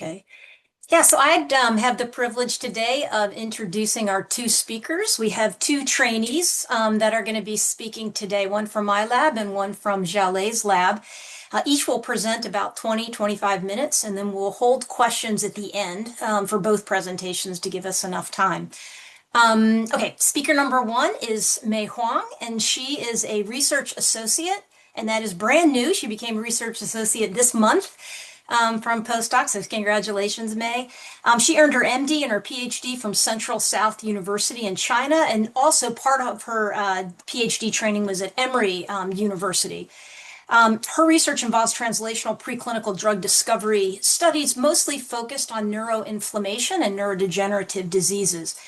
Okay. Yeah, so I have the privilege today of introducing our two speakers. We have two trainees that are going to be speaking today, one from my lab and one from Jalai's lab. Each will present about 20-25 minutes, and then we'll hold questions at the end for both presentations to give us enough time. Okay, speaker number one is Mei Huang, and she is a research associate, and that is brand new. She became a research associate this month from postdoc, so congratulations, May. She earned her MD and her PhD from Central South University in China, and also part of her PhD training was at Emory University. Her research involves translational preclinical drug discovery studies, mostly focused on neuroinflammation and neurodegenerative diseases.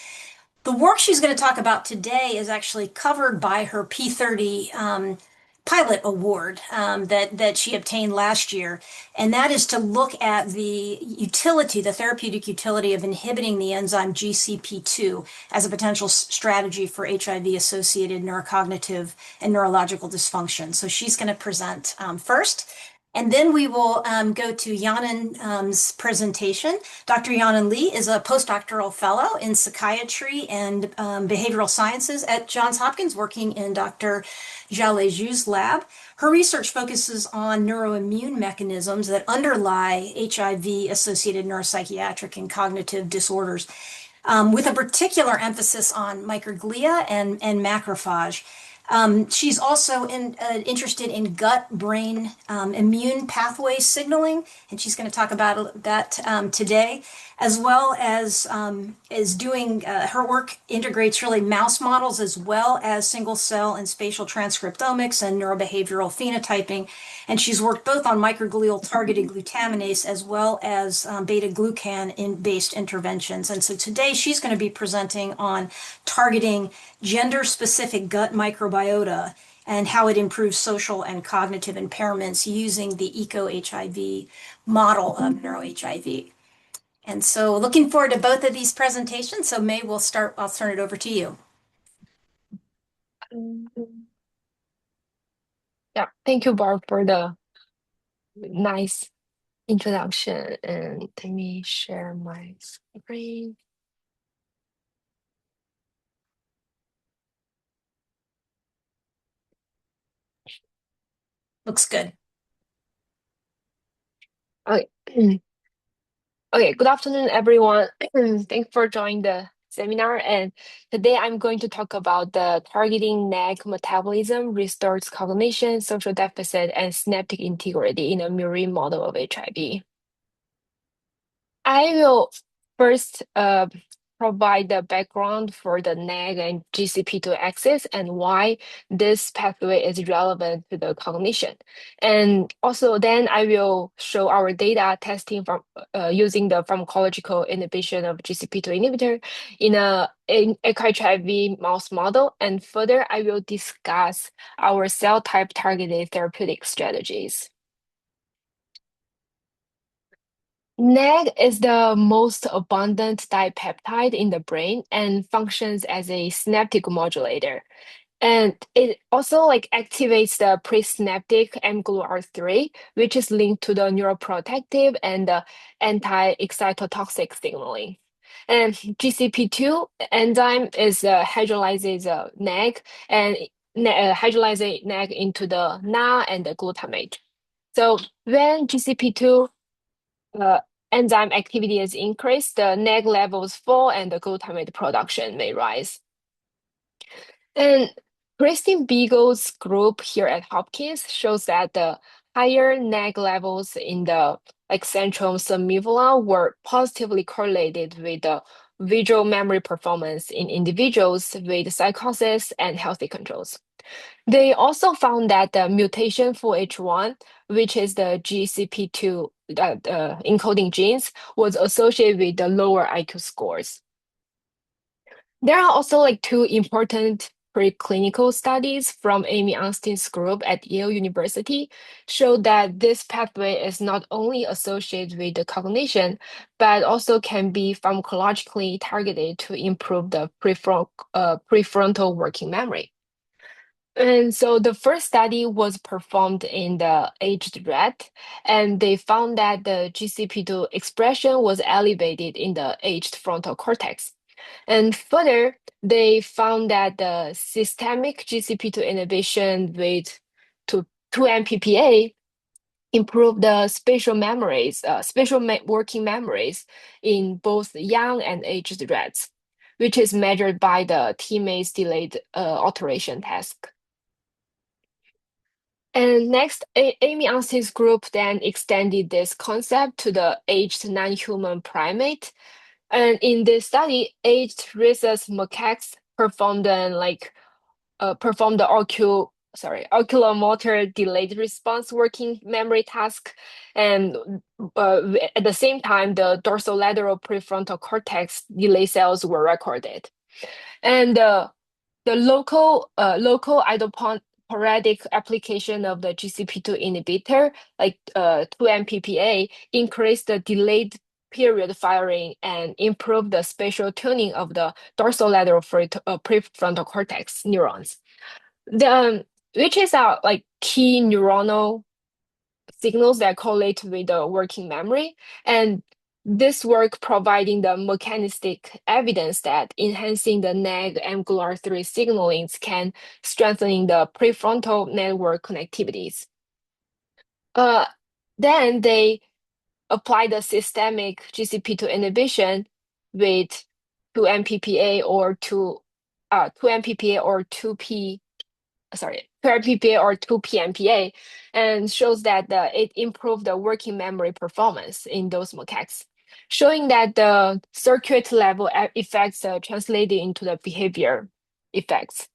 The work she's going to talk about today is actually covered by her P30 pilot award that she obtained last year, and that is to look at the utility, the therapeutic utility of inhibiting the enzyme GCP2 as a potential strategy for HIV-associated neurocognitive and neurological dysfunction. So she's going to present first. And then we will go to Yannan's presentation. Dr. Yannan Lee is a postdoctoral fellow in psychiatry and behavioral sciences at Johns Hopkins, working in Dr. Jalai Zhu's lab. Her research focuses on neuroimmune mechanisms that underlie HIV-associated neuropsychiatric and cognitive disorders, with a particular emphasis on microglia and macrophage. She's also interested in gut-brain immune pathway signaling, and she's going to talk about that today, as well as doing her work integrates really mouse models as well as single-cell and spatial transcriptomics and neurobehavioral phenotyping. And she's worked both on microglial targeted glutaminase as well as beta-glucan-based interventions. And so today she's going to be presenting on targeting gender-specific gut microbiota and how it improves social and cognitive impairments using the EcoHIV model of NeuroHIV. And so looking forward to both of these presentations. So May, I'll turn it over to you. Yeah, thank you, Barb, for the nice introduction. And let me share my screen. Looks good. Okay. Okay, good afternoon, everyone. Thanks for joining the seminar. And today I'm going to talk about the targeting NAAG metabolism restores cognition, social deficit, and synaptic integrity in a murine model of HIV. I will first provide the background for the NAAG and GCP2 axis and why this pathway is relevant to the cognition. And also then I will show our data testing from using the pharmacological inhibition of GCP2 inhibitor in EcoHIV mouse model. And further, I will discuss our cell type targeted therapeutic strategies. NAG is the most abundant dipeptide in the brain and functions as a synaptic modulator. And it also activates the presynaptic mGluR3, which is linked to the neuroprotective and the anti-excitotoxic signaling. And GCP2 enzyme is hydrolyzes NAG and hydrolyzes NAG into the Na and the glutamate. So when GCP2 uh, enzyme activity is increased, the NAG levels fall and the glutamate production may rise. And Christine Beagle's group here at Hopkins shows that the higher NAG levels in the central submedulla were positively correlated with the visual memory performance in individuals with psychosis and healthy controls. They also found that the mutation for H1, which is the GCP2 encoding genes, was associated with the lower IQ scores. There are also two important preclinical studies from Amy Arnstein's group at Yale University show that this pathway is not only associated with the cognition, but also can be pharmacologically targeted to improve the prefrontal working memory. And so the first study was performed in the aged rat, and they found that the GCP2 expression was elevated in the aged frontal cortex. And further, they found that the systemic GCP2 inhibition with to 2-MPPA improved the working memories in both young and aged rats, which is measured by the T-maze delayed alteration task. And next, Amy Anstey's group then extended this concept to the aged non-human primate. And in this study, aged rhesus macaques performed the oculomotor delayed response working memory task, and at the same time, the dorsolateral prefrontal cortex delay cells were recorded. And the local idiopathic application of the GCP2 inhibitor, like 2-MPPA, increased the delayed period firing and improved the spatial tuning of the dorsolateral prefrontal cortex neurons. The which is our like key neuronal signals that correlate with the working memory. And this work providing the mechanistic evidence that enhancing the NAG and GLR3 signalings can strengthening the prefrontal network connectivities. Uh, then they apply the systemic GCP2 inhibition with 2 MPPA or 2 PMPA and shows that it improved the working memory performance in those macaques, showing that the circuit level effects translated into the behavior effects.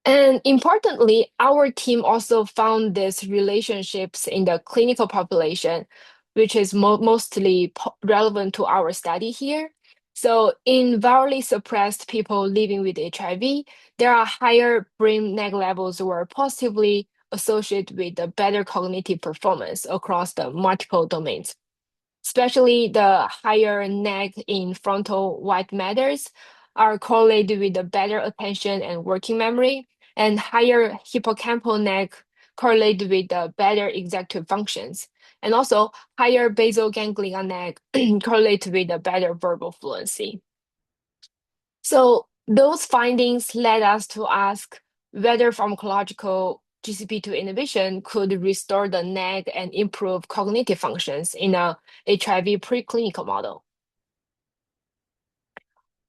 And importantly, our team also found these relationships in the clinical population, which is mostly relevant to our study here. So, in virally suppressed people living with HIV, there are higher brain NAG levels were positively associated with the better cognitive performance across the multiple domains, especially the higher NAG in frontal white matters are correlated with the better attention and working memory, and higher hippocampal NAG correlated with the better executive functions, and also higher basal ganglia NAG correlated with the better verbal fluency. So those findings led us to ask whether pharmacological GCP2 inhibition could restore the NAG and improve cognitive functions in a HIV preclinical model.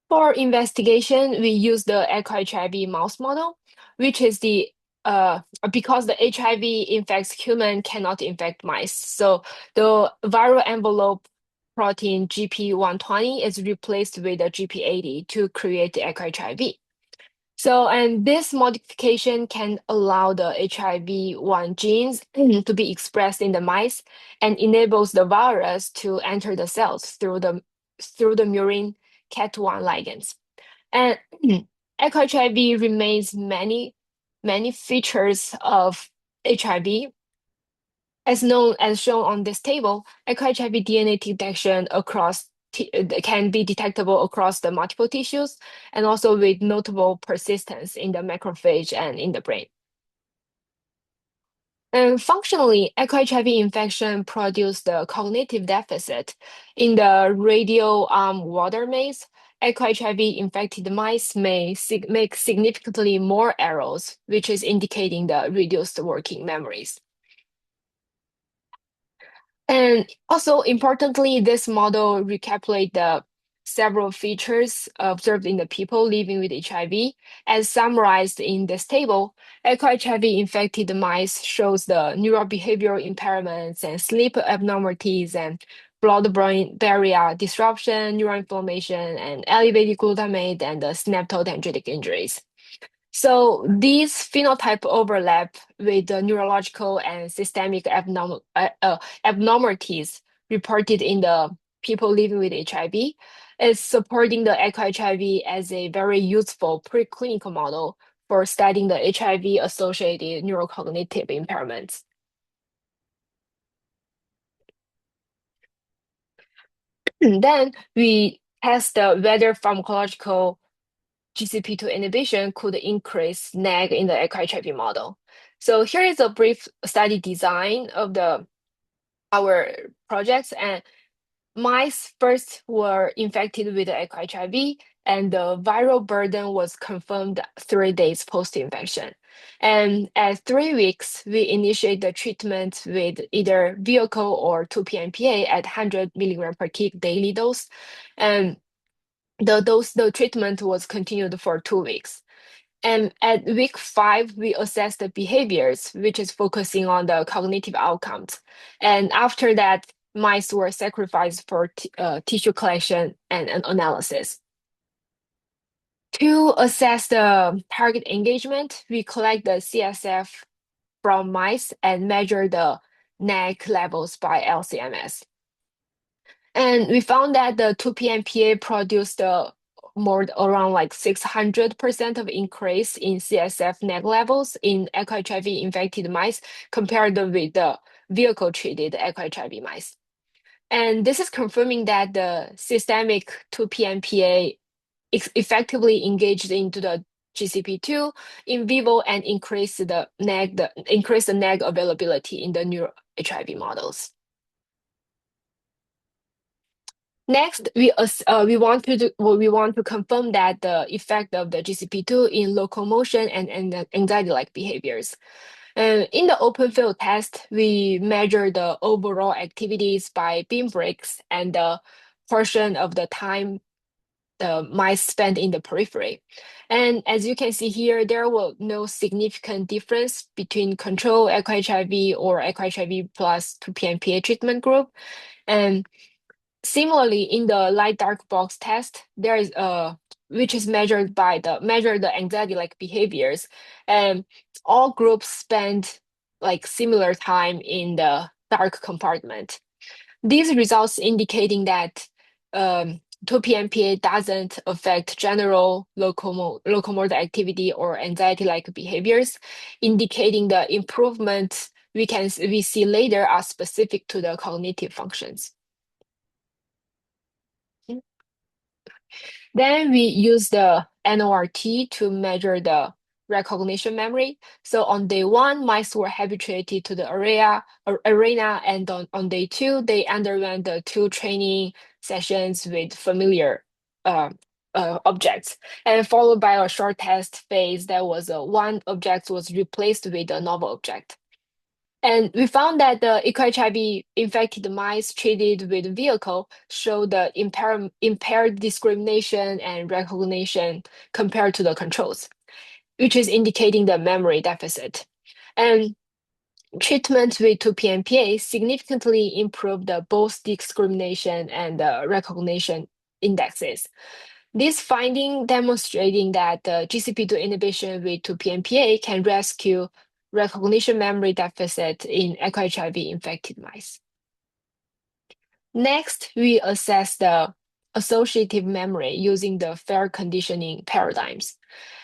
For investigation, we use the EcoHIV mouse model, which is because the HIV infects human cannot infect mice. So the viral envelope protein GP120 is replaced with a GP80 to create the EcoHIV. So, and this modification can allow the HIV-1 genes to be expressed in the mice and enables the virus to enter the cells through the murine cat1 ligands. And EcoHIV remains many features of HIV. As shown on this table, EcoHIV DNA detection can be detectable across the multiple tissues and also with notable persistence in the macrophage and in the brain. And functionally, EcoHIV infection produced the cognitive deficit. In the radial water maze, EcoHIV infected mice may make significantly more errors, which is indicating the reduced working memories. And also importantly, this model recapitulates the several features observed in the people living with HIV. As summarized in this table, EcoHIV infected mice shows the neurobehavioral impairments and sleep abnormalities and blood-brain barrier disruption, neuroinflammation, and elevated glutamate and the synaptodendritic injuries. So these phenotype overlap with the neurological and systemic abnormalities reported in the people living with HIV, is supporting the EcoHIV as a very useful preclinical model for studying the HIV-associated neurocognitive impairments. And then we test whether pharmacological GCP2 inhibition could increase NAG in the EcoHIV model. So here is a brief study design of our projects. And mice first were infected with EcoHIV, and the viral burden was confirmed 3 days post-infection. And at 3 weeks, we initiate the treatment with either vehicle or 2-PMPA at 100 milligram per kg daily dose. And the treatment was continued for 2 weeks. And at week 5, we assessed the behaviors, which is focusing on the cognitive outcomes. And after that, mice were sacrificed for tissue collection and analysis. To assess the target engagement, we collect the CSF from mice and measure the NAG levels by LCMS. And we found that the 2-PMPA produced more around like 600% of increase in CSF NAG levels in EcoHIV infected mice compared with the vehicle treated EcoHIV mice. And this is confirming that the systemic 2-PMPA effectively engaged into the GCP2 in vivo and increase the NAG availability in the NeuroHIV models. Next, we want to confirm that the effect of the GCP2 in locomotion and anxiety-like behaviors. In the open field test, we measure the overall activities by beam breaks and the portion of the time the mice spent in the periphery. And as you can see here, there was no significant difference between control EcoHIV or EcoHIV plus 2-PMPA treatment group. And similarly, in the light dark box test, there is which is measured by the anxiety-like behaviors, and all groups spend like similar time in the dark compartment. These results indicating that 2-PMPA doesn't affect general locomotor activity or anxiety-like behaviors, indicating the improvement we see later are specific to the cognitive functions. Then we use the NORT to measure the recognition memory. So on day 1, mice were habituated to the arena, and on day 2, they underwent the 2 training sessions with familiar objects, and followed by a short test phase that was one object was replaced with a novel object. And we found that the EcoHIV infected mice treated with vehicle showed the impaired discrimination and recognition compared to the controls, which is indicating the memory deficit. And treatment with 2-PMPA significantly improved both discrimination and recognition indexes. This finding demonstrating that the GCP2 inhibition with 2-PMPA can rescue recognition memory deficit in EcoHIV infected mice. Next, we assess the associative memory using the fair conditioning paradigms.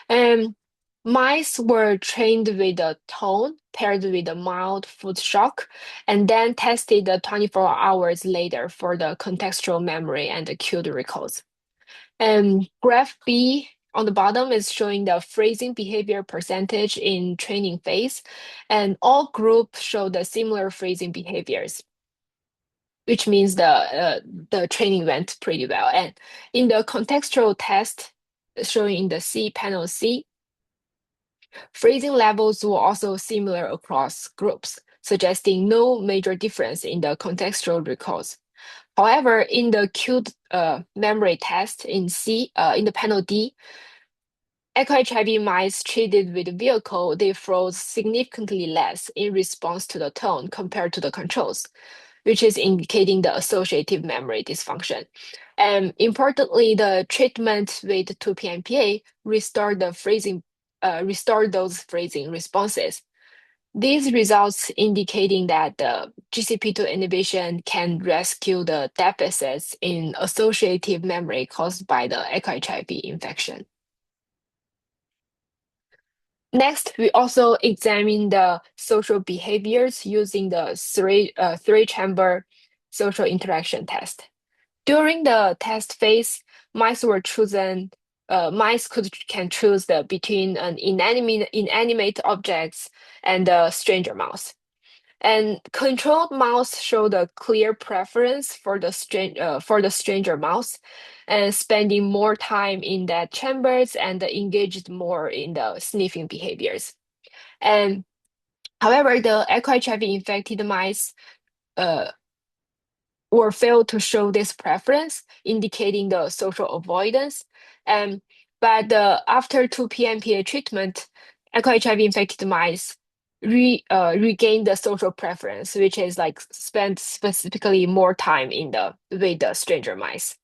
And mice were trained with a tone paired with a mild food shock, and then tested 24 hours later for the contextual memory and the cued recalls. And graph B on the bottom is showing the phrasing behavior percentage in training phase, and all groups show the similar phrasing behaviors, which means the training went pretty well. And in the contextual test, showing in the panel C, phrasing levels were also similar across groups, suggesting no major difference in the contextual recalls. However, in the cued memory test in the panel D, EcoHIV mice treated with vehicle, they froze significantly less in response to the tone compared to the controls, which is indicating the associative memory dysfunction. And importantly, the treatment with 2-PMPA restored those phrasing responses. These results indicating that the GCP2 inhibition can rescue the deficits in associative memory caused by the EcoHIV infection. Next, we also examine the social behaviors using the three-chamber social interaction test. During the test phase, mice were chosen mice can choose between an inanimate objects and a stranger mouse. And controlled mouse showed a clear preference for for the stranger mouse, and spending more time in that chambers and engaged more in the sniffing behaviors. And however, the EcoHIV infected mice uh, or failed to show this preference, indicating the social avoidance. And after 2-PMPA treatment, eco-HIV infected mice regained the social preference, which is like spent specifically more time in the with the stranger mice.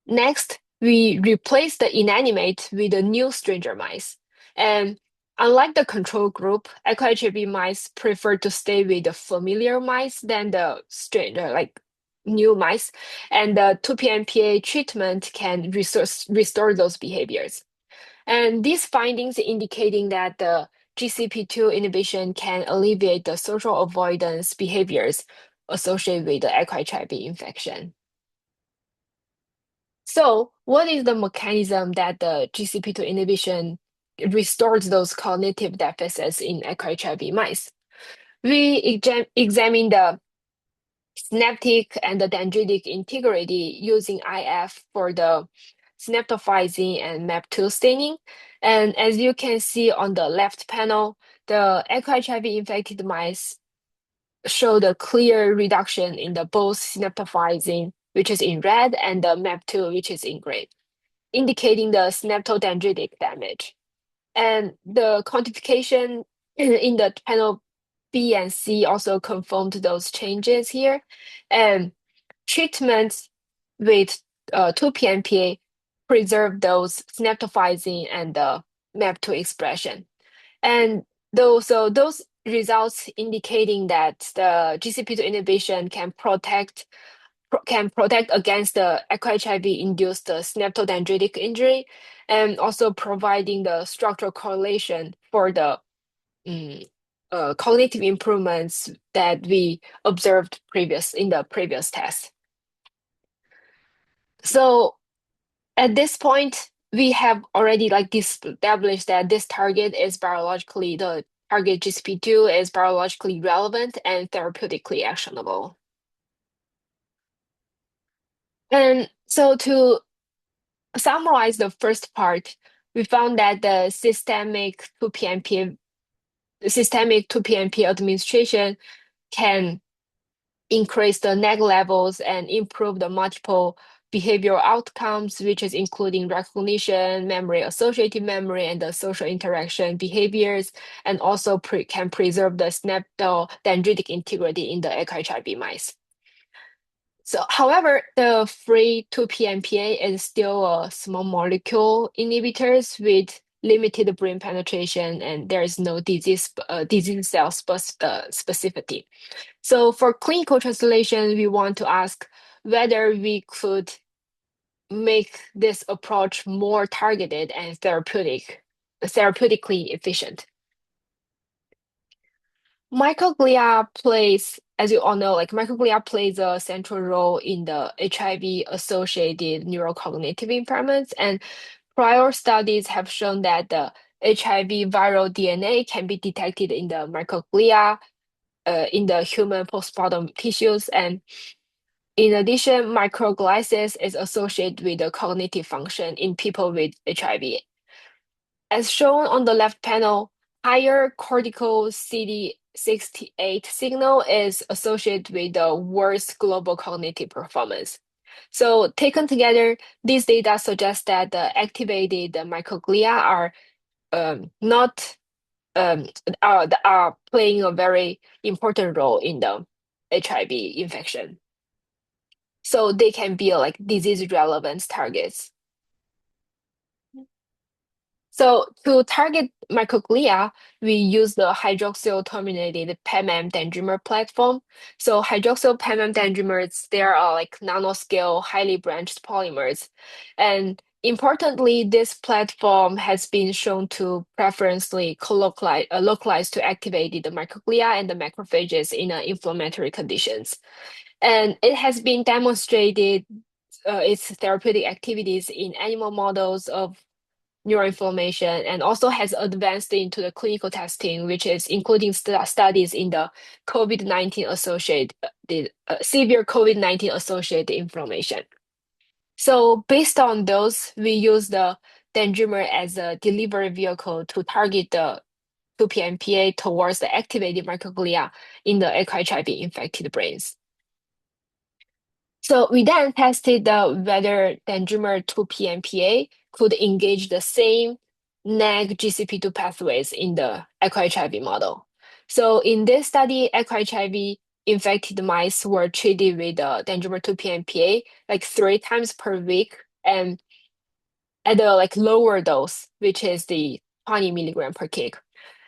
Next, we replace the inanimate with the new stranger mice. And unlike the control group, eco-HB mice prefer to stay with the familiar mice than the stranger, like new mice. And the 2-PMPA treatment can restore those behaviors. And these findings indicating that the GCP2 inhibition can alleviate the social avoidance behaviors associated with the eco-HIV infection. So, what is the mechanism that the GCP2 inhibition restores those cognitive deficits in HIV mice? We examine the synaptic and the dendritic integrity using IF for the synaptophysin and MAP2 staining. And as you can see on the left panel, the HIV infected mice showed a clear reduction in the both synaptophysin, which is in red, and the MAP2, which is in gray, indicating the synaptodendritic damage. And the quantification in the panel B and C also confirmed those changes here. And treatments with 2-PMPA preserve those synaptophysin and the MAP2 expression. And those results indicating that the GCP2 inhibition can protect against the eco-HIV-induced synaptodendritic injury, and also providing the structural correlation for the um, cognitive improvements that we observed in the previous test. So at this point, we have already established that this target is the target GCP2 is biologically relevant and therapeutically actionable. And so to summarize the first part, we found that the systemic 2-PMP administration can increase the NAG levels and improve the multiple behavioral outcomes, which is including recognition, memory, associative memory, and the social interaction behaviors, and also can preserve the synaptodendritic integrity in the eco-HIV mice. So, however, the free 2-PMPA is still a small molecule inhibitors with limited brain penetration, and there is no disease cell specificity. So, for clinical translation, we want to ask whether we could make this approach more targeted and therapeutically efficient. Microglia plays, as you all know, microglia plays a central role in the HIV-associated neurocognitive impairments, and prior studies have shown that the HIV viral DNA can be detected in the microglia in the human postpartum tissues, and in addition, microglysis is associated with the cognitive function in people with HIV. As shown on the left panel, higher cortical CD68 signal is associated with the worse global cognitive performance. So taken together, these data suggest that the activated microglia not are playing a very important role in the HIV infection. So they can be like disease relevant targets. So to target microglia, we use the hydroxyl terminated PEMM dendrimer platform. So hydroxyl PEMM dendrimers, they are like nanoscale, highly branched polymers. And importantly, this platform has been shown to preferentially localize to activate the microglia and the macrophages in inflammatory conditions. And it has been demonstrated its therapeutic activities in animal models of neuroinflammation, and also has advanced into the clinical testing, which is including studies in the COVID-19 associated severe COVID-19 associated inflammation. So based on those, we use the dendrimer as a delivery vehicle to target the 2-PMPA towards the activated microglia in the EcoHIV infected brains. So we then tested whether dendrimer 2-PMPA could engage the same NAG GCP2 pathways in the EcoHIV model. So in this study, EcoHIV infected mice were treated with dendrimer 2-PMPA like 3 times per week and at a lower dose, which is the 20 milligram per kg.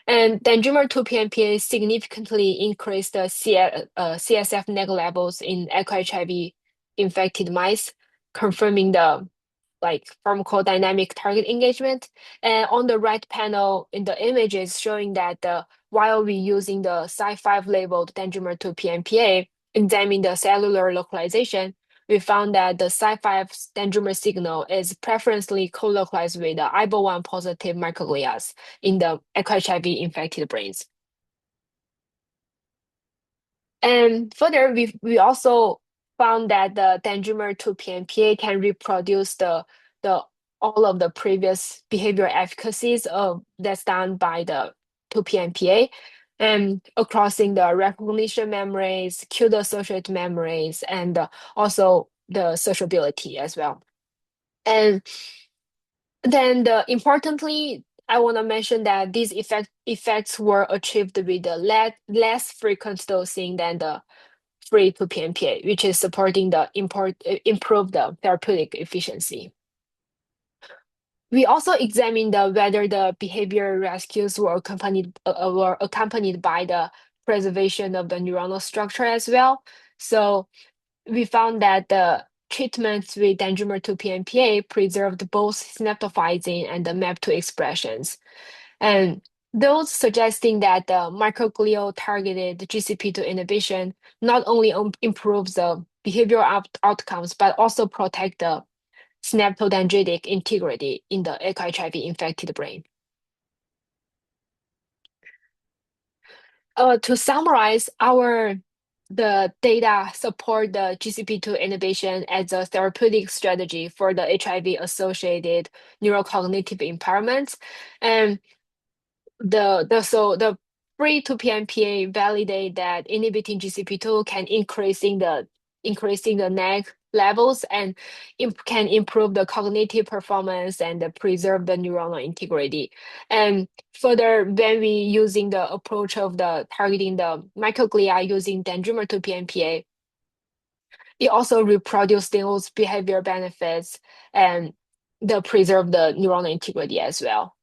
And dendrimer 2-PMPA significantly increased the CSF NAG levels in EcoHIV infected mice, confirming the pharmacodynamic target engagement. And on the right panel in the images showing that while we using the Cy5 labeled dendrimer 2-PMPA, examining the cellular localization, we found that the Cy5 dendrimer signal is preferentially co-localized with the IBO1 positive microglia in the EcoHIV infected brains. And further, we also found that the dendrimer 2-PMPA can reproduce the all of the previous behavioral efficacies that's done by the 2-PMPA and crossing the recognition memories, cue associated memories, and also the sociability as well. And then importantly, I want to mention that these effects were achieved with the less frequent dosing than the free 2-PMPA, which is supporting the improved therapeutic efficiency. We also examined whether the behavior rescues were accompanied by the preservation of the neuronal structure as well. So we found that the treatments with dendrimer 2-PMPA preserved both synaptophysin and the MAP2 expressions. And those suggesting that the microglial targeted GCP2 inhibition not only improves the behavioral outcomes, but also protect the synaptodendritic integrity in the EcoHIV infected brain. To summarize, the data support the GCP2 inhibition as a therapeutic strategy for the HIV-associated neurocognitive impairments, and the free 2-PMPA validate that inhibiting GCP2 can increasing the NAG levels and can improve the cognitive performance and preserve the neuronal integrity. And further, when we using the approach of the targeting the microglia using dendrimer 2-PMPA, it also reproduce those behavior benefits and preserve the neuronal integrity as well.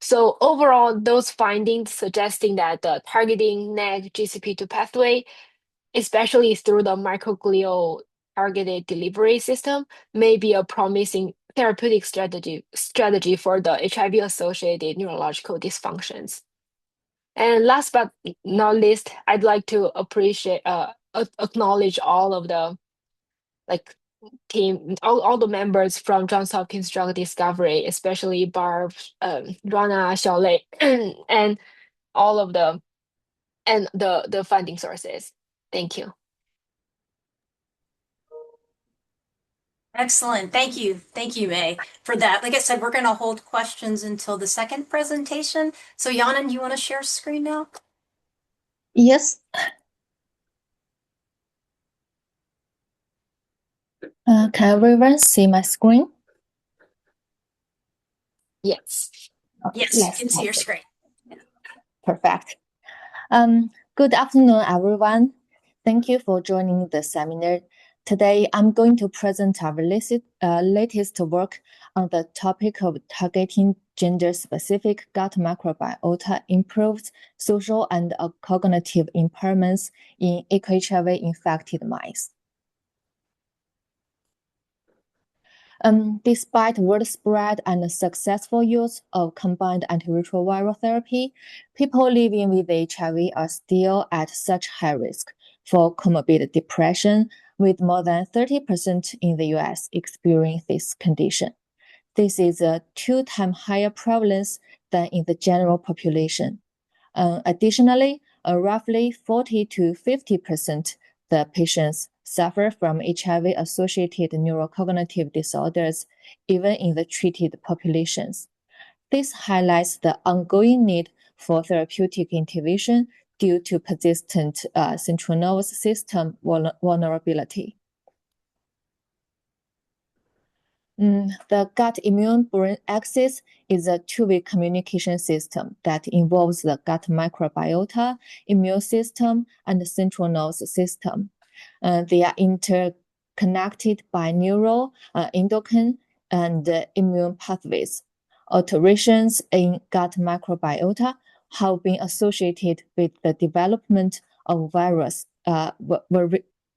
So overall, those findings suggesting that the targeting NAG GCP2 pathway, especially through the microglial targeted delivery system, may be a promising therapeutic strategy for the HIV-associated neurological dysfunctions. And last but not least, I'd like to acknowledge all of the team, all the members from Johns Hopkins Drug Discovery, especially Barb, Rana, Xiaolei, and all of the funding sources. Thank you. Excellent. Thank you. Thank you, May, for that. Like I said, we're going to hold questions until the second presentation. So Yannan, you want to share screen now? Yes. Can everyone see my screen? Yes. Okay, Yes, you can see your screen. Perfect. Good afternoon, everyone. Thank you for joining the seminar. Today, I'm going to present our latest work on the topic of targeting gender-specific gut microbiota improves social and cognitive impairments in EcoHIV-infected mice. Despite widespread and successful use of combined antiretroviral therapy, people living with HIV are still at such high risk for comorbid depression, with more than 30% in the US experiencing this condition. This is a 2 times higher prevalence than in the general population. Additionally, roughly 40 to 50% the patients suffer from HIV-associated neurocognitive disorders, even in the treated populations. This highlights the ongoing need for therapeutic intervention due to persistent central nervous system vulnerability. The gut immune-brain axis is a two-way communication system that involves the gut microbiota, immune system, and the central nervous system. They are interconnected by neural, endocrine, and immune pathways. Alterations in gut microbiota have been associated with the development of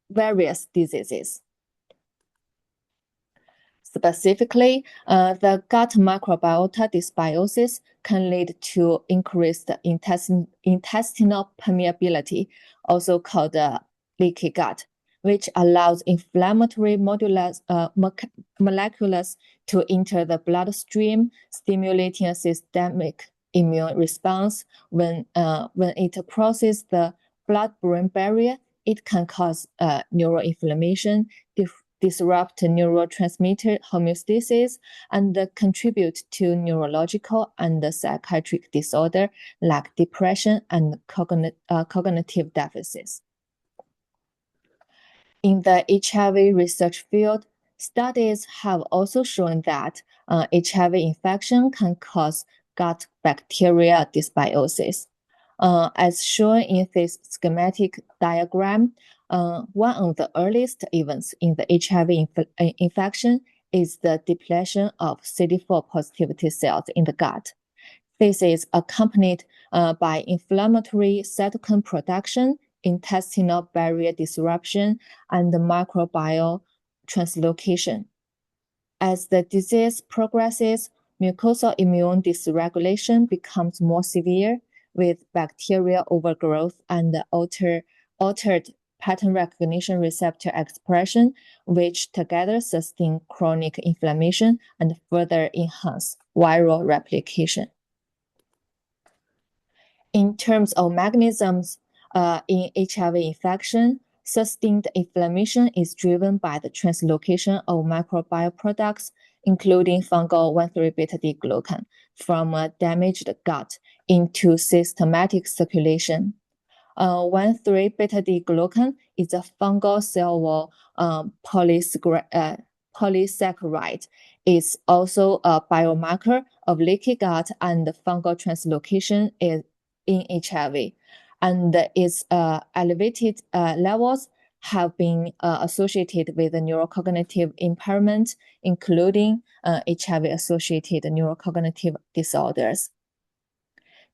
various diseases. Specifically, the gut microbiota dysbiosis can lead to increased intestinal permeability, also called leaky gut, which allows inflammatory molecules to enter the bloodstream, stimulating a systemic immune response. When it crosses the blood-brain barrier, it can cause neuroinflammation, disrupt neurotransmitter homeostasis, and contribute to neurological and psychiatric disorder like depression and cognitive deficits. In the HIV research field, studies have also shown that HIV infection can cause gut bacteria dysbiosis. As shown in this schematic diagram, one of the earliest events in the HIV infection is the depletion of CD4 positivity cells in the gut. This is accompanied by inflammatory cytokine production, intestinal barrier disruption, and microbial translocation. As the disease progresses, mucosal immune dysregulation becomes more severe, with bacterial overgrowth and altered pattern recognition receptor expression, which together sustain chronic inflammation and further enhance viral replication. In terms of mechanisms in HIV infection, sustained inflammation is driven by the translocation of microbial products, including fungal 1,3-beta-D-glucan, from a damaged gut into systematic circulation. 1,3-beta-D-glucan is a fungal cell wall polysaccharide. It's also a biomarker of leaky gut and fungal translocation in HIV, and its elevated levels have been associated with neurocognitive impairment, including HIV-associated neurocognitive disorders.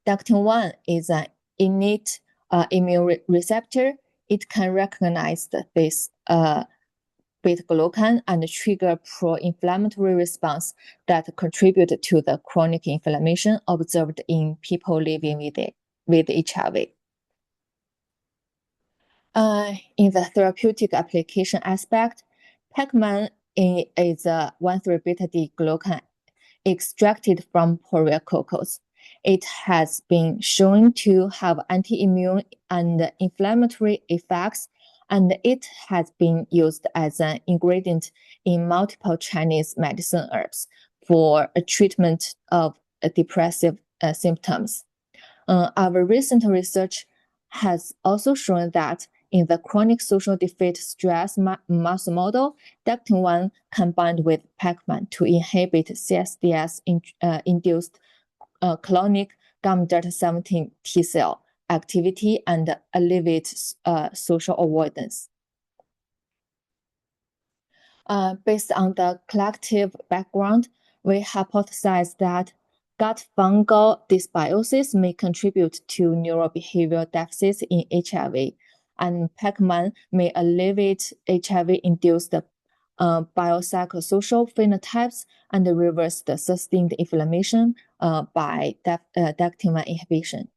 DACTIN-1 is an innate immune receptor. It can recognize this beta-glucan and trigger pro-inflammatory response that contribute to the chronic inflammation observed in people living with HIV. In the therapeutic application aspect, Pacman is a 1,3-beta-D-glucan extracted from Porriococcus. It has been shown to have anti-immune and inflammatory effects, and it has been used as an ingredient in multiple Chinese medicine herbs for a treatment of depressive symptoms. Our recent research has also shown that in the chronic social defeat stress mouse model, DACTIN-1 combined with Pacman to inhibit CSDS-induced clonic gamma delta 17 T cell activity and alleviate social avoidance. Based on the collective background, we hypothesize that gut fungal dysbiosis may contribute to neurobehavioral deficits in HIV, and Pacman may alleviate HIV-induced biopsychosocial phenotypes and reverse the sustained inflammation by DACTIN-1 inhibition.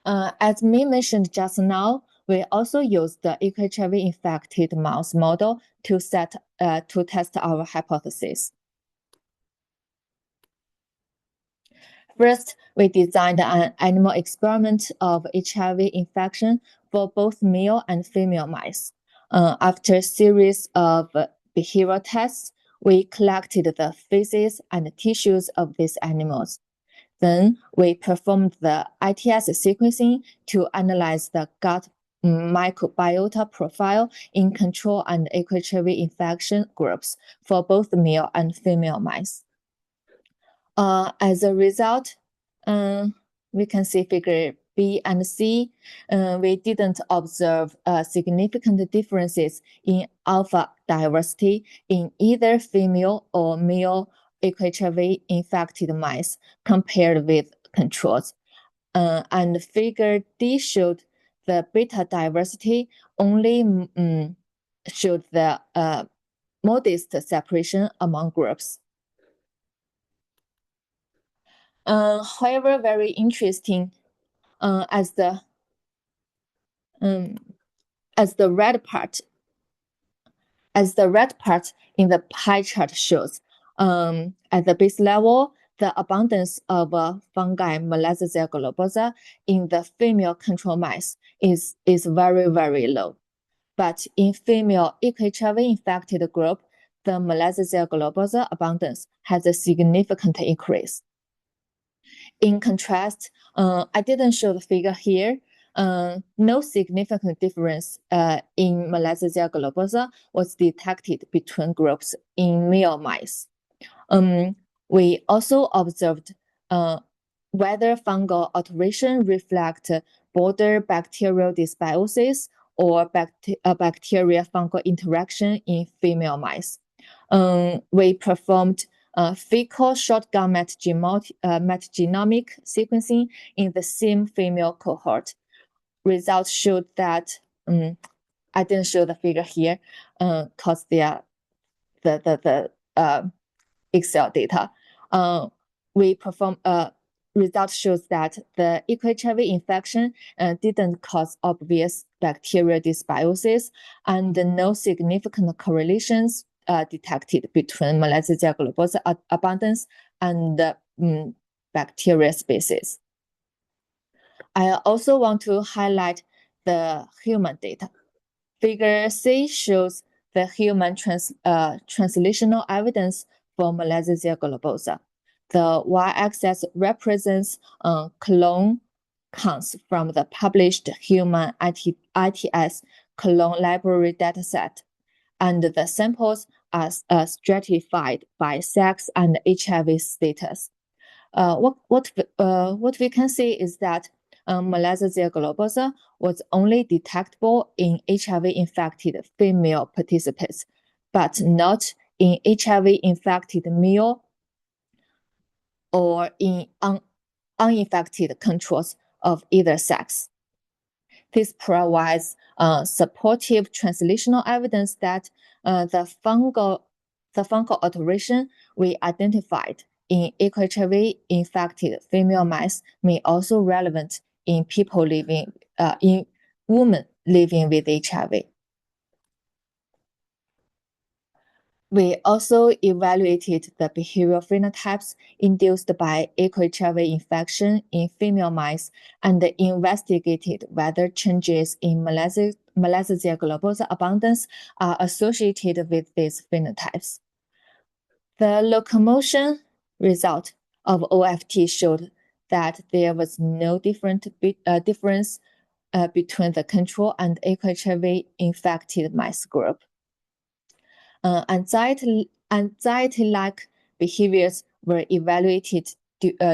As me mentioned just now, We also used the EcoHIV-infected mouse model to test our hypothesis. First, we designed an animal experiment of HIV infection for both male and female mice. After a series of behavioral tests, we collected the feces and tissues of these animals. Then we performed the ITS sequencing to analyze the gut microbiota profile in control and EcoHIV infection groups for both male and female mice. As a result, we can see figure B and C. We didn't observe significant differences in alpha diversity in either female or male EcoHIV infected mice compared with controls. And figure D showed the beta diversity only showed the modest separation among groups. However, very interesting, as the red part in the pie chart shows, at the base level, the abundance of fungi Malassezia globosa in the female control mice is very, very low. But in female EcoHIV infected group, the Malassezia globosa abundance has a significant increase. In contrast, I didn't show the figure here. No significant difference in Malassezia globosa was detected between groups in male mice. We also observed whether fungal alteration reflect border bacterial dysbiosis or bacteria-fungal interaction in female mice. We performed fecal shotgun metagenomic sequencing in the same female cohort. Results showed that I didn't show the figure here because they are the Excel data. We perform result shows that the EcoHIV infection didn't cause obvious bacterial dysbiosis and no significant correlations detected between Malassezia globosa abundance and bacteria species. I also want to highlight the human data. Figure C shows the human translational evidence for Malassezia globosa. The y-axis represents clone counts from the published human ITS clone library dataset, and the samples are stratified by sex and HIV status. What we can see is that Malassezia globosa was only detectable in HIV-infected female participants, but not in HIV-infected male or in uninfected controls of either sex. This provides supportive translational evidence that the fungal alteration we identified in EcoHIV-infected female mice may also relevant in people living in women living with HIV. We also evaluated the behavioral phenotypes induced by EcoHIV infection in female mice and investigated whether changes in Malassezia globosa abundance are associated with these phenotypes. The locomotion result of OFT showed that there was no difference between the control and EcoHIV-infected mice group. Anxiety-like behaviors were evaluated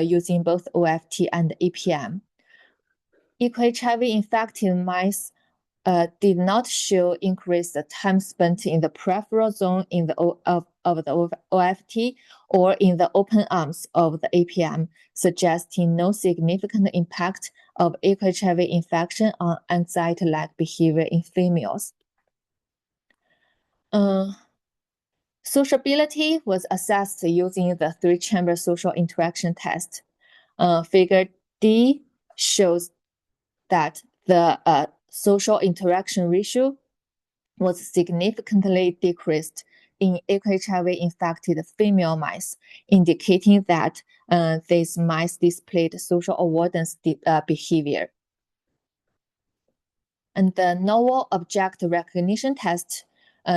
using both OFT and EPM. EcoHIV-infected mice did not show increased time spent in the peripheral zone of the OFT or in the open arms of the APM, suggesting no significant impact of EcoHIV infection on anxiety-like behavior in females. Sociability was assessed using the 3-chamber social interaction test. Figure D shows that the social interaction ratio was significantly decreased in EcoHIV-infected female mice, indicating that these mice displayed social avoidance behavior. And the novel object recognition test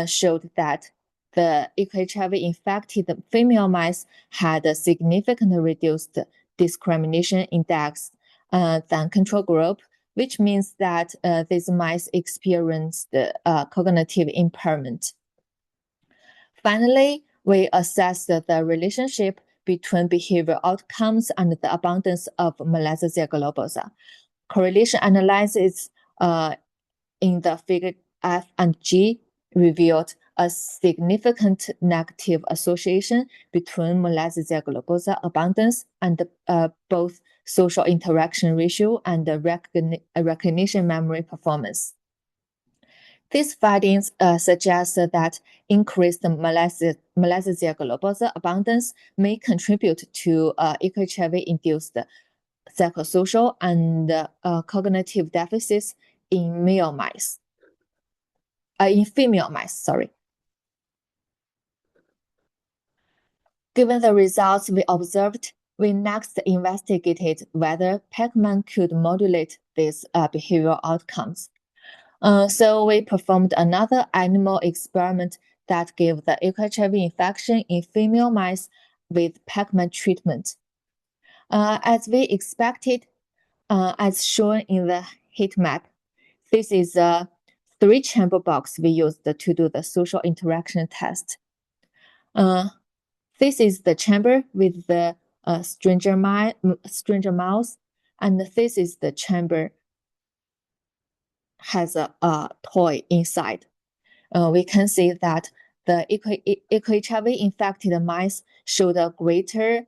showed that the EcoHIV-infected female mice had a significantly reduced discrimination index than control group, which means that these mice experienced cognitive impairment. Finally, we assessed the relationship between behavioral outcomes and the abundance of Malassezia globosa. Correlation analysis in the figure F and G revealed a significant negative association between Malassezia globosa abundance and both social interaction ratio and the recognition memory performance. These findings suggest that increased Malassezia globosa abundance may contribute to EcoHIV-induced psychosocial and cognitive deficits in female mice. Given the results we observed, we next investigated whether Pacman could modulate these behavioral outcomes. So we performed another animal experiment that gave the EcoHIV infection in female mice with Pacman treatment. As we expected, as shown in the heat map, this is a 3-chamber box we used to do the social interaction test. This is the chamber with the stranger mouse, and this is the chamber has a toy inside. We can see that the EcoHIV-infected mice showed a greater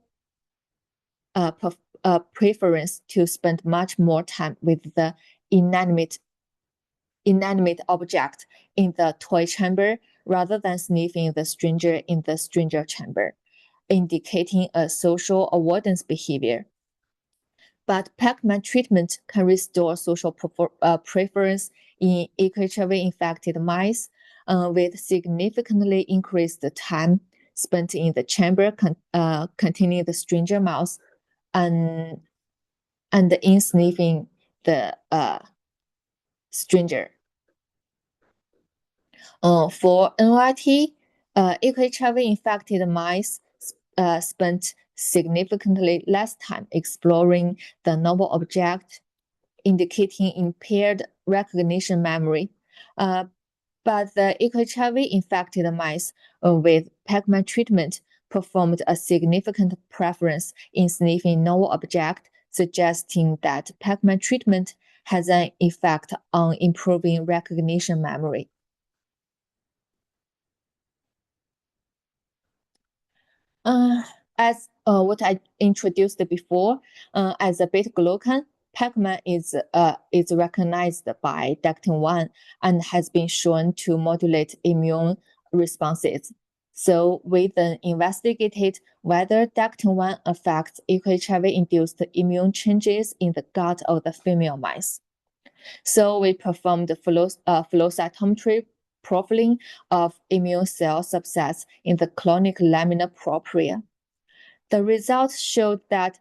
preference to spend much more time with the inanimate object in the toy chamber rather than sniffing the stranger in the stranger chamber, indicating a social avoidance behavior. But Pacman treatment can restore social preference in EcoHIV-infected mice with significantly increased time spent in the chamber containing the stranger mouse and in sniffing the stranger. For NYT, EcoHIV-infected mice spent significantly less time exploring the novel object, indicating impaired recognition memory. But the EcoHIV-infected mice with Pacman treatment performed a significant preference in sniffing novel object, suggesting that Pacman treatment has an effect on improving recognition memory. As what I introduced before, as a beta-glucan, Pacman is recognized by DACTIN-1 and has been shown to modulate immune responses. So we then investigated whether DACTIN-1 affects EcoHIV-induced immune changes in the gut of the female mice. So we performed flow cytometry profiling of immune cell subsets in the clonic lamina propria. The results showed that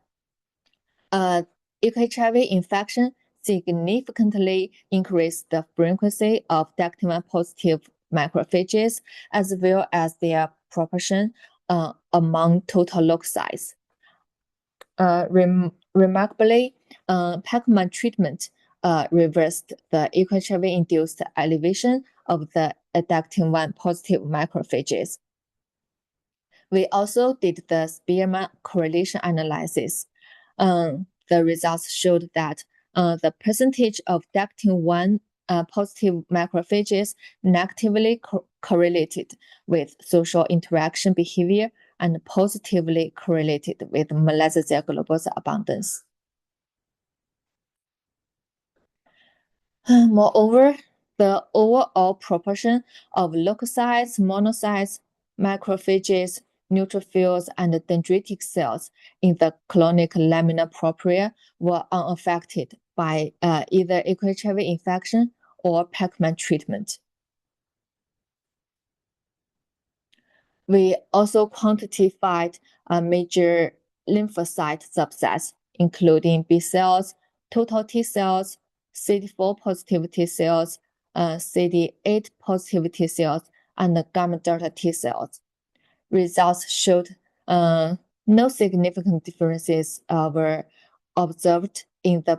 EcoHIV infection significantly increased the frequency of DACTIN-1 positive macrophages as well as their proportion among total leukocytes. Remarkably, Pacman treatment reversed the EcoHIV-induced elevation of the DACTIN-1 positive macrophages. We also did the Spearman correlation analysis. The results showed that the percentage of DACTIN-1 positive macrophages negatively correlated with social interaction behavior and positively correlated with Malassezia globosa abundance. Moreover, the overall proportion of leukocytes, monocytes, macrophages, neutrophils, and dendritic cells in the clonic lamina propria were unaffected by either EcoHIV infection or Pacman treatment. We also quantified major lymphocyte subsets, including B cells, total T cells, CD4 positive T cells, CD8 positive T cells, and gamma delta T cells. Results showed no significant differences were observed in the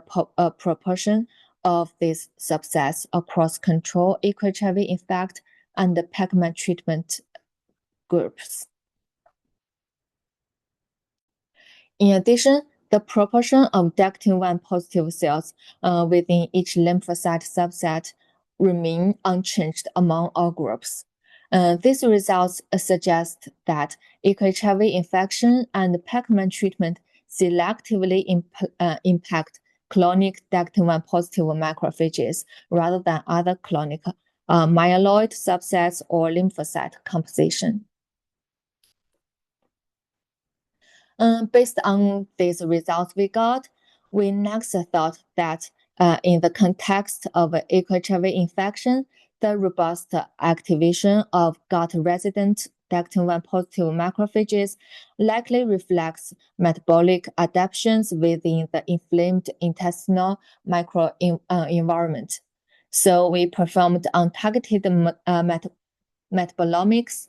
proportion of these subsets across control EcoHIV-Infected and the Pacman treatment groups. In addition, the proportion of Dactin-1 positive cells within each lymphocyte subset remain unchanged among all groups. These results suggest that EcoHIV infection and Pacman treatment selectively impact clonic Dactin-1 positive macrophages rather than other clonic myeloid subsets or lymphocyte composition. Based on these results we got, we next thought that in the context of EcoHIV infection, the robust activation of gut-resident Dactin-1 positive macrophages likely reflects metabolic adaptations within the inflamed intestinal microenvironment. So we performed untargeted metabolomics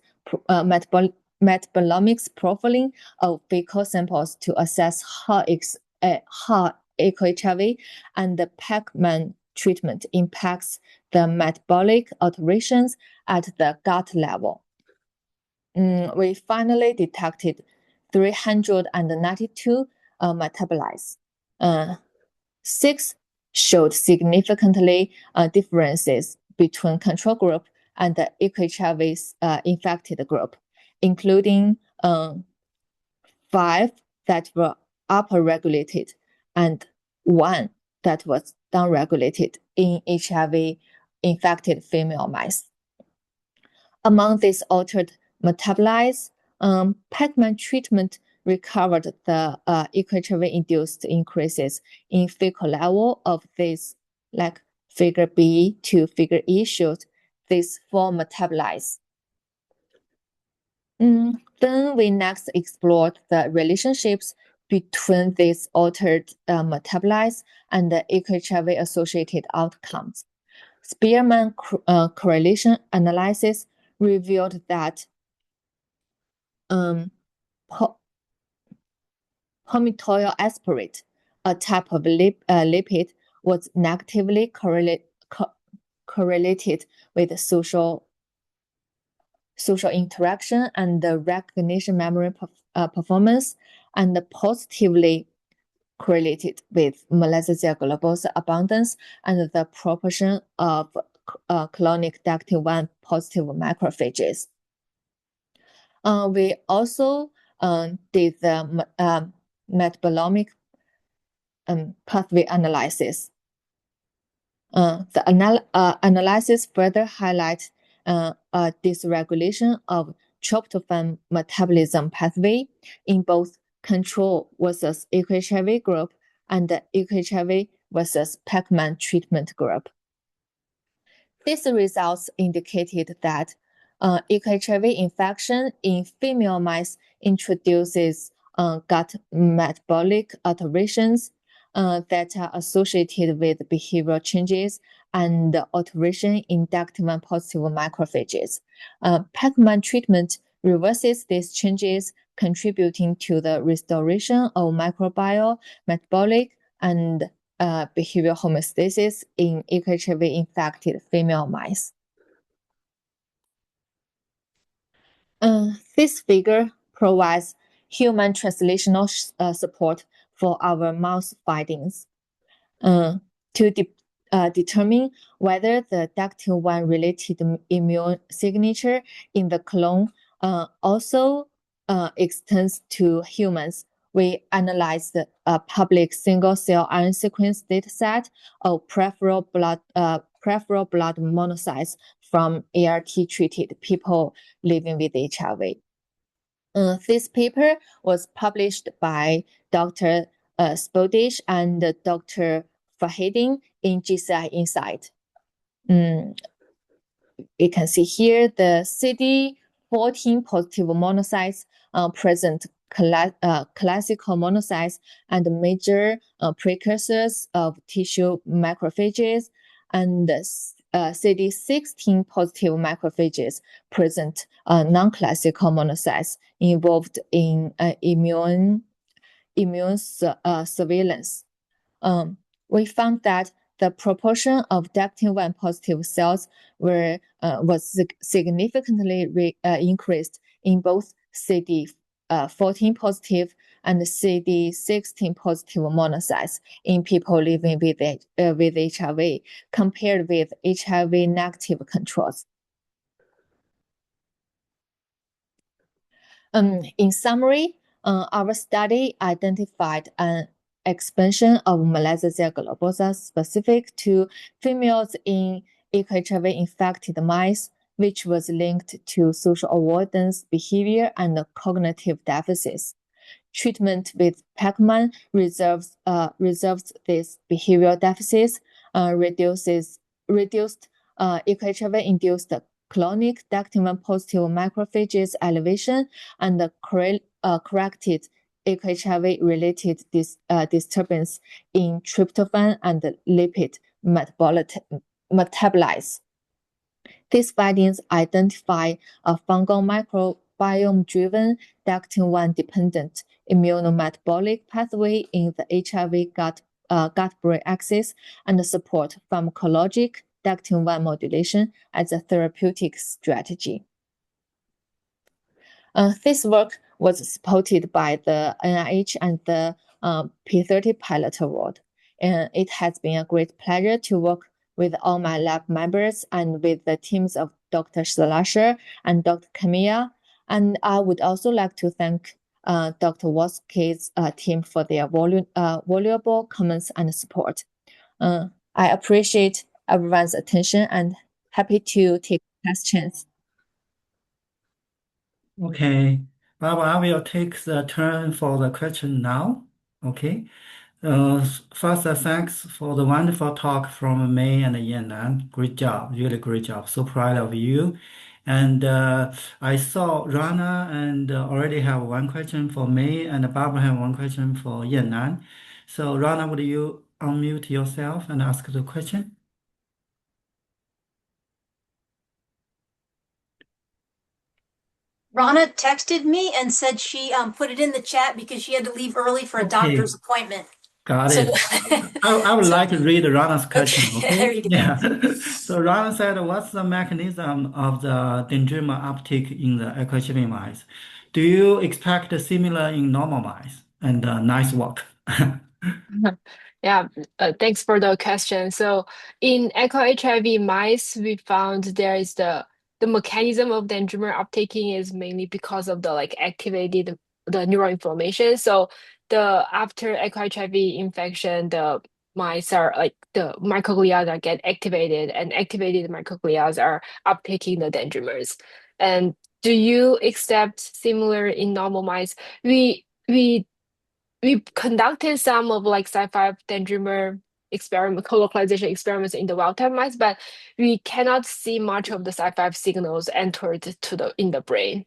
profiling of fecal samples to assess how EcoHIV and the Pacman treatment impacts the metabolic alterations at the gut level. We finally detected 392 metabolites. 6 showed significantly differences between control group and the EcoHIV infected group, including 5 that were upregulated and 1 that was downregulated in HIV-infected female mice. Among these altered metabolites, Pacman treatment recovered the EcoHIV-induced increases in fecal level of these, like figure B to figure E showed these 4 metabolites. Then we next explored the relationships between these altered metabolites and the EcoHIV-associated outcomes. Spearman correlation analysis revealed that palmitoyl aspirate, a type of lipid, was negatively correlated with social interaction and the recognition memory performance, and positively correlated with Malassezia globosa abundance and the proportion of clonic Dactin-1 positive macrophages. We also did the metabolomic pathway analysis. The analysis further highlights a dysregulation of tryptophan metabolism pathway in both control versus EcoHIV group and the EcoHIV versus Pacman treatment group. These results indicated that EcoHIV infection in female mice introduces gut metabolic alterations that are associated with behavioral changes and alteration in Dactin-1 positive macrophages. Pacman treatment reverses these changes, contributing to the restoration of microbiome, metabolic, and behavioral homeostasis in EcoHIV-infected female mice. This figure provides human translational support for our mouse findings. To determine whether the Dactin-1 related immune signature in the clone also extends to humans, we analyzed a public single-cell iron sequence dataset of peripheral blood monocytes from ART-treated people living with HIV. This paper was published by Dr. Spodish and Dr. Fahedin in GCI Insight. You can see here the CD14 positive monocytes present classical monocytes and major precursors of tissue macrophages, and CD16 positive macrophages present non-classical monocytes involved in immune surveillance. We found that the proportion of Dactin-1 positive cells was significantly increased in both CD14 positive and CD16 positive monocytes in people living with HIV compared with HIV negative controls. In summary, our study identified an expansion of Malassezia globosa specific to females in EcoHIV-infected mice, which was linked to social avoidance behavior and cognitive deficits. Treatment with Pacman resolves these behavioral deficits, reduced EcoHIV-induced clonic Dactin-1 positive macrophages elevation, and corrected EcoHIV-related disturbance in tryptophan and lipid metabolites. These findings identify a fungal microbiome-driven Dactin-1 dependent immunometabolic pathway in the HIV gut-brain axis and support pharmacologic Dactin-1 modulation as a therapeutic strategy. This work was supported by the NIH and the P30 Pilot Award. And it has been a great pleasure to work with all my lab members and with the teams of Dr. Slasher and Dr. Camilla. And I would also like to thank Dr. Waski's team for their valuable comments and support. I appreciate everyone's attention and happy to take questions. Okay, Barbara, I will take the turn for the question now. Okay. First, thanks for the wonderful talk from May and Yannan. Great job, really great job. So proud of you. And I saw Rana and already have one question for May, and Barbara have one question for Yannan. So Rana, would you unmute yourself and ask the question? Rana texted me and said she put it in the chat because she had to leave early for a doctor's appointment. Got it. I would like to read Rana's question. Okay, there you go. Yeah. So Rana said, what's the mechanism of the dendrimer uptake in the EcoHIV mice? Do you expect similar in normal mice? And nice work. Yeah, thanks for the question. So in EcoHIV mice, we found there is the mechanism of dendrimer uptaking is mainly because of the activated the neuroinflammation. So after EcoHIV infection, the mice are the microglia that get activated, and activated microglia are uptaking the dendrimers. And do you accept similar in normal mice? We conducted some of Sci5 dendrimer colocalization experiments in the wild type mice, but we cannot see much of the Sci5 signals entered in the brain.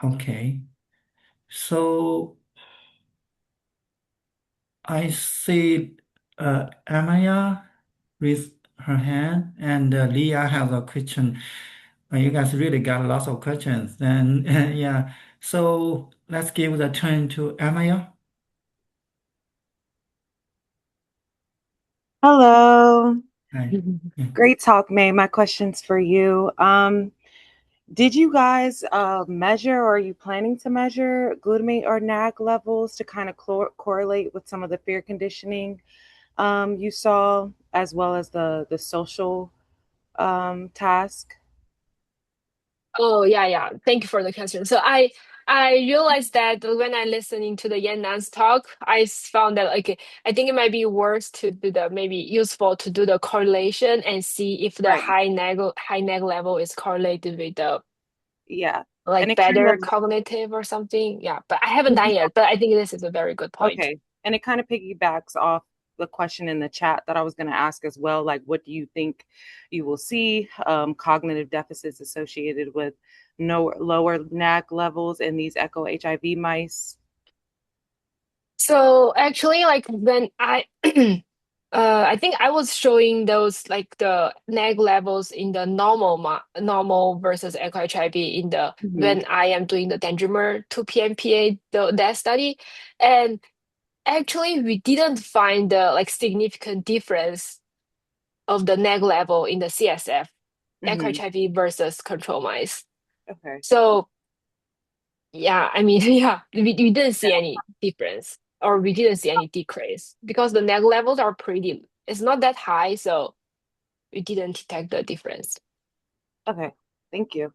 Okay. So I see Amaya raise her hand, and Leah has a question. You guys really got lots of questions. And yeah, so let's give the turn to Amaya. Hello. Hi. Great talk, May. My question's for you. Did you guys measure, or are you planning to measure glutamate or NAAG levels to kind of correlate with some of the fear conditioning you saw, as well as the social task? Oh, yeah. Thank you for the question. So I realized that when I listening to the Yannan's talk, I found that I think it might be worth to do maybe useful to do the correlation and see if the Right. high NAG level is correlated with the and better cognitive or something. Yeah, but I haven't done yet. But I think this is a very good point. Okay, and it kind of piggybacks off the question in the chat that I was going to ask as well. Like, what do you think you will see cognitive deficits associated with lower NAG levels in these EcoHIV mice? So actually, like when I think I was showing those like the NAG levels in the normal versus EcoHIV in the when I am doing the Dendrimer 2-PMPA that study, and actually we didn't find the like significant difference of the NAG level in the CSF EcoHIV versus control mice. Okay. So yeah, I mean yeah, we didn't see any difference. Or we didn't see any decrease because the NAG levels are it's not that high, so we didn't detect the difference. Okay, thank you.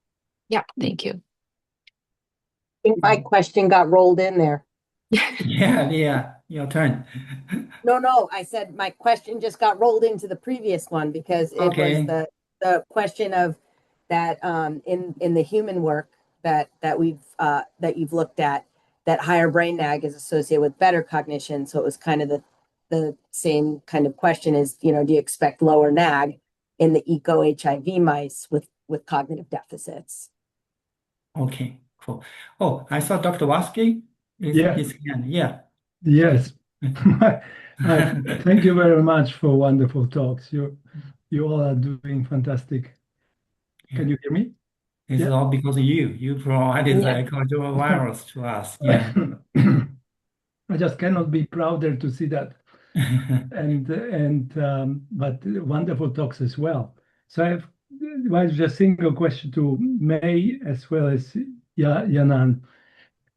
Yeah, thank you. I think my question got rolled in there. Yeah, your turn. No, I said my question just got rolled into the previous one because it Okay. was the question of that in the human work that you've looked at, that higher brain NAG is associated with better cognition. So it was kind of the same kind of question is, do you expect lower NAG in the EcoHIV mice with cognitive deficits? Okay, cool. Oh, I saw Dr. Waski is Yeah. his hand. Yeah. Yes. Thank you very much for wonderful talks. You all are doing fantastic. Can you hear me? It's Yeah. all because of you. You provided Yeah. the EcoHIV virus to us. Yeah. I just cannot be prouder to see that. But wonderful talks as well. So I have just a single question to May as well as Yannan.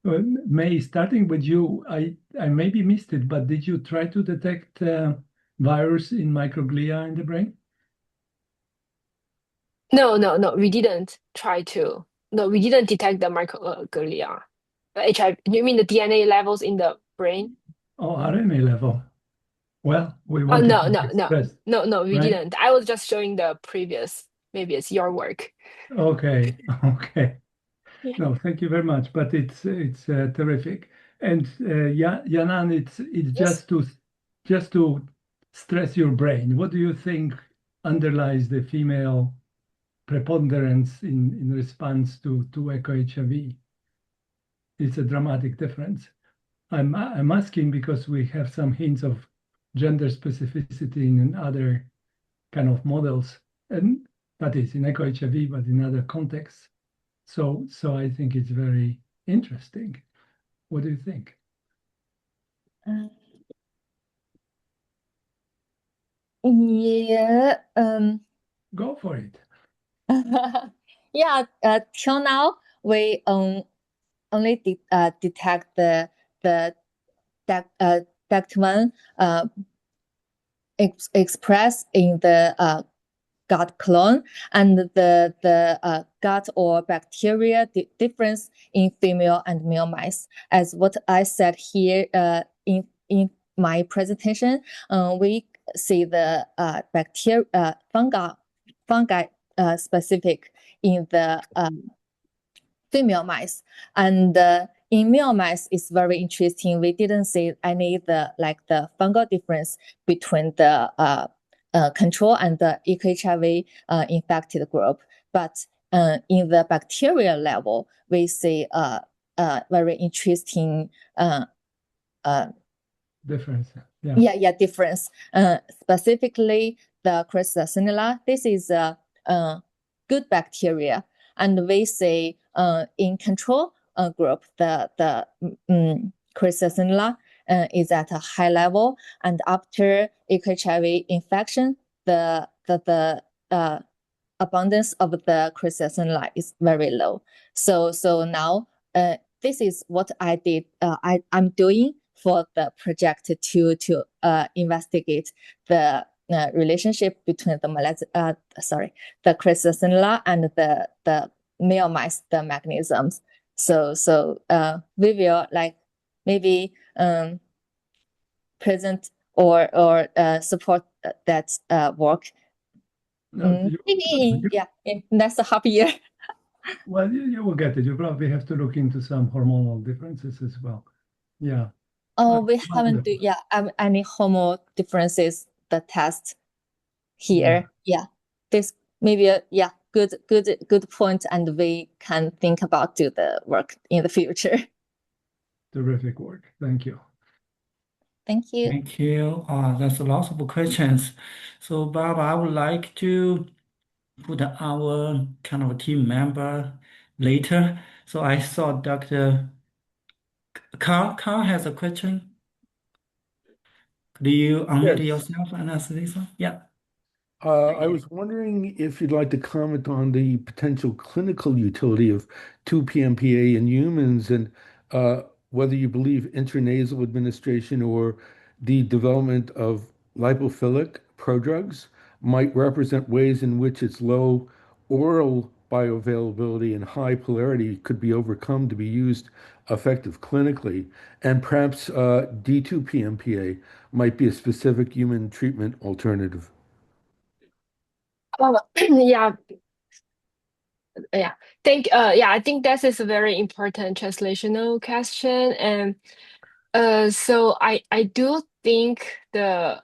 May, starting with you, I maybe missed it, but did you try to detect virus in microglia in the brain? No, we didn't try to. No, we didn't detect the microglia. HIV, you mean the DNA levels in the brain? Oh, RNA level. Well, we Oh, wanted no, to express. no, we right? didn't. I was just showing the previous, maybe it's your work. Okay. Yeah. No, thank you very much. But it's terrific. And Yannan, it's Yes. just to stress your brain. What do you think underlies the female preponderance in response to EcoHIV? It's a dramatic difference. I'm asking because we have some hints of gender specificity in other kind of models, and that is in EcoHIV, but in other contexts. So I think it's very interesting. What do you think? Yeah. Go for it. Yeah. Till now, we only detect the DACT1 expressed in the gut clone, and the gut or bacteria difference in female and male mice. As what I said here in my presentation, we see the bacteria fungi specific in the female mice, and in male mice it's very interesting. We didn't see any the fungal difference between the control and the EcoHIV infected group, but in the bacterial level we see a very interesting difference. Yeah, difference. Specifically the Chrysostinella. This is a good bacteria, and we see in control group the Chrysostinella is at a high level, and after EcoHIV infection, the abundance of the Chrysostinella is very low. So now this is what I did. I'm doing for the project to investigate the relationship between the Chrysostinella and the male mice, the mechanisms. So we will maybe present or support that work. Maybe in next half year. Well, you will get it. You probably have to look into some hormonal differences as well. Yeah. Oh, we haven't Wonderful. do any homo differences the test here. This maybe good point, and we can think about do the work in the future. Terrific work. Thank you. Thank you. Thank you. That's lots of questions. So, Bob, I would like to put our kind of team member later. So I saw Dr. Carl. Carl has a question. Could you unmute Yes. yourself and ask this one? Yeah. I was wondering if you'd like to comment on the potential clinical utility of 2-PMPA in humans and whether you believe intranasal administration or the development of lipophilic prodrugs might represent ways in which its low oral bioavailability and high polarity could be overcome to be used effective clinically, and perhaps D2-PMPA might be a specific human treatment alternative. Yeah, I think that is a very important translational question, and so I do think I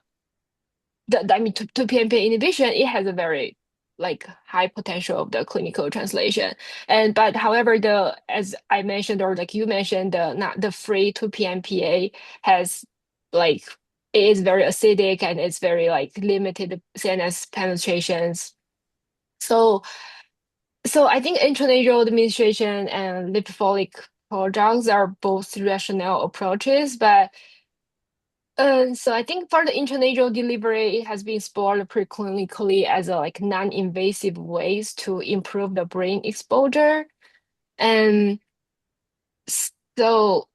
mean, to PNP inhibition, it has a very like high potential of the clinical translation. But however, as I mentioned, or like you mentioned, the free 2-PMPA has like it is very acidic and it's very like limited CNS penetrations. So I think intranasal administration and lipophilic drugs are both rational approaches, but so I think for the intranasal delivery, it has been explored preclinically as a like non-invasive ways to improve the brain exposure. And so,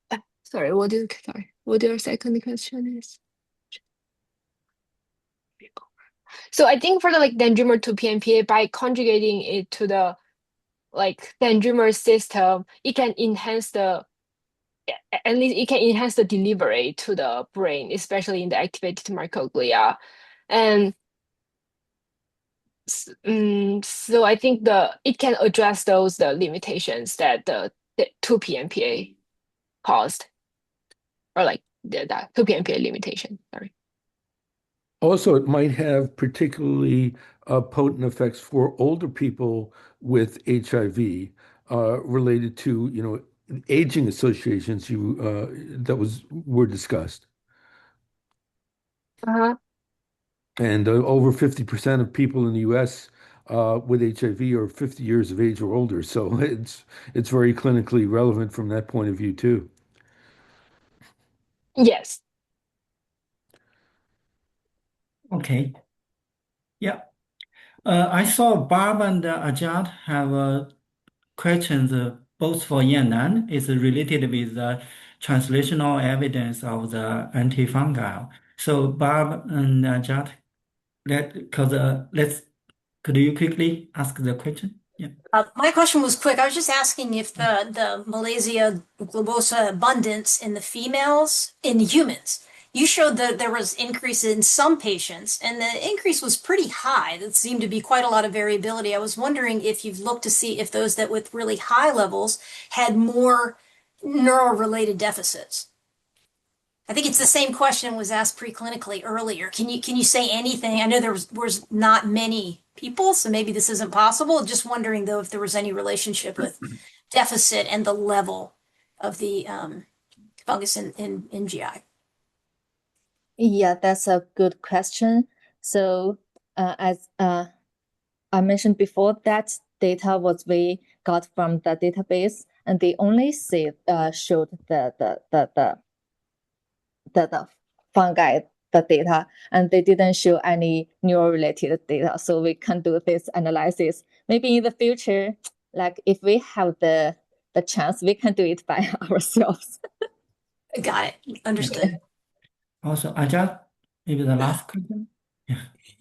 sorry, what your second question is? So I think for the like dendrimer 2-PMPA, by conjugating it to the like dendrimer system, it can enhance the at least it can enhance the delivery to the brain, especially in the activated microglia. And so I think it can address the limitations that the 2-PMPA caused, or like that 2-PMPA limitation. Sorry. Also, it might have particularly potent effects for older people with HIV related to, aging associations were discussed. Uh-huh. And over 50% of people in the US with HIV are 50 years of age or older. So it's very clinically relevant from that point of view too. Yes. Okay. Yeah. I saw Bob and Ajad have questions both for Yannan. It's related with the translational evidence of the antifungal. So Bob and Ajad, could you quickly ask the question? Yeah. My question was quick. I was just asking if the Malaysia globosa abundance in the females in humans. You showed that there was increase in some patients, and the increase was pretty high. That seemed to be quite a lot of variability. I was wondering if you've looked to see if those that with really high levels had more neuro-related deficits. I think it's the same question was asked preclinically earlier. Can you say anything? I know there was not many people, so maybe this isn't possible. Just wondering though if there was any relationship with deficit and the level of the fungus in GI. Yeah, that's a good question. So as I mentioned before, that data we got from the database, and they only showed the fungi, the data, and they didn't show any neural-related data. So we can do this analysis. Maybe in the future, like if we have the chance, we can do it by ourselves. Got it. Understood. Also, Ajad, maybe the last question.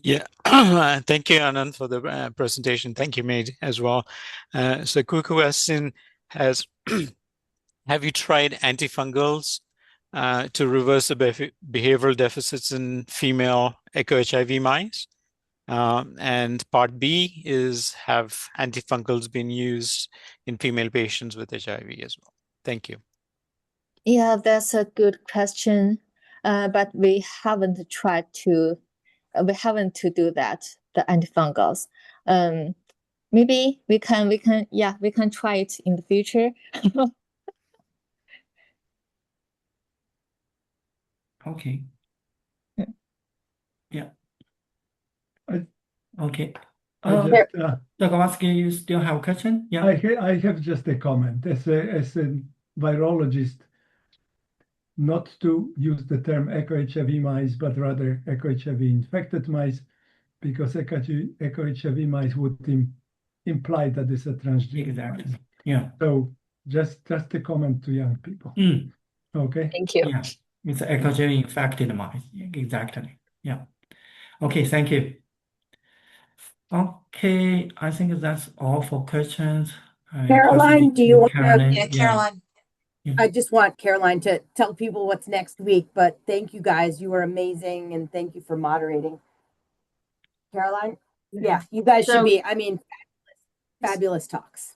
Yeah, thank you, Anand, for the presentation. Thank you, Maid, as well. So, quick question has, have you tried antifungals to reverse the behavioral deficits in female EcoHIV mice? And part B is, have antifungals been used in female patients with HIV as well? Thank you. Yeah, that's a good question. But we haven't tried to do that, the antifungals. Maybe we can try it in the future. Okay. Yeah. I- Okay. I just, Dr. Watsky, you still have a question? Yeah. I have just a comment. As a virologist, not to use the term EcoHIV mice, but rather EcoHIV-infected mice, because EcoHIV mice would imply that it's a transgenic Exactly. mice. Yeah. So just a comment to young people. Okay. Thank you. Yeah. It's EcoHIV-infected mice. Exactly. Yeah. Okay. Thank you. Okay. I think that's all for questions. Caroline, do you want to? Caroline, Yeah, Caroline. I just want Caroline to tell people what's next week, but thank you guys. You were amazing, and thank you for moderating. Caroline? Yeah, you guys should be, I mean, fabulous talks.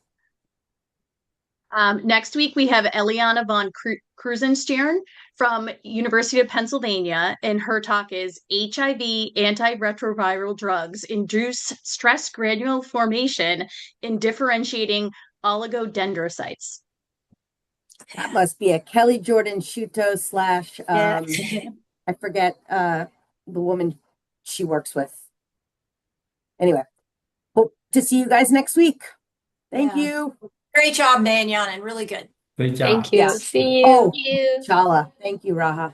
Next week, we have Eliana von Krusenstern from University of Pennsylvania, and her talk is HIV antiretroviral drugs induce stress granule formation in differentiating oligodendrocytes. That must be a Kelly Jordan Shuto slash, I forget the woman she works with. Anyway, hope to see you guys next week. Thank you. Great job, May and Yannan. Really good. Great job. Thank you. Yes. See you. Oh, Chala. Thank you, Raha.